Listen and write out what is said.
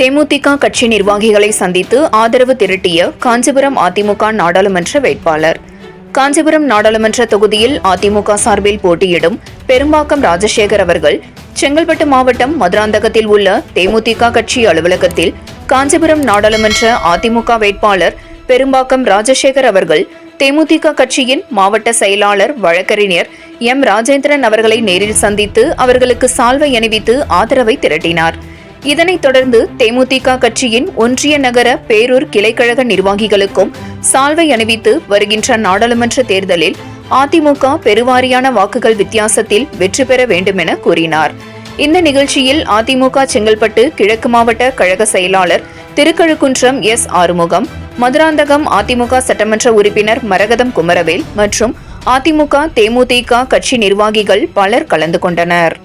தேமுதிக கட்சி நிர்வாகிகளை சந்தித்து ஆதரவு திரட்டிய காஞ்சிபுரம் அதிமுக நாடாளுமன்ற வேட்பாளர். காஞ்சிபுரம் நாடாளுமன்ற தொகுதியில் அதிமுக சார்பில் போட்டியிடும் பெரும்பாக்கம் ராஜசேகர் அவர்கள் செங்கல்பட்டு மாவட்டம் மதுராந்தகத்தில் உள்ள தேமுதிக கட்சி அலுவலகத்தில் காஞ்சிபுரம் நாடாளுமன்ற அதிமுக வேட்பாளர் பெரும்பாக்கம் ராஜசேகர் அவர்கள் தேமுதிக கட்சியின் மாவட்ட செயலாளர் வழக்கறிஞர் எம் ராஜேந்திரன் அவர்களை நேரில் சந்தித்து அவர்களுக்கு சால்வை அணிவித்து ஆதரவை திரட்டினார். இதனைத் தொடர்ந்து தேமுதிக கட்சியின் ஒன்றிய நகர பேரூர் கிளைக்கழக நிர்வாகிகளுக்கும் சால்வை அணிவித்து வருகின்ற நாடாளுமன்ற தேர்தலில் அதிமுக பெருவாரியான வாக்குகள் வித்தியாசத்தில் வெற்றி பெற வேண்டும் என கூறினார். இந்த நிகழ்ச்சியில் அதிமுக செங்கல்பட்டு கிழக்கு மாவட்ட கழக செயலாளர் திருக்கழுக்குன்றம் எஸ் ஆறுமுகம், மதுராந்தகம் அதிமுக சட்டமன்ற உறுப்பினர் மரகதம் குமரவேல் மற்றும் அதிமுக தேமுதிக கட்சி நிர்வாகிகள் பலர் கலந்து கொண்டனர்.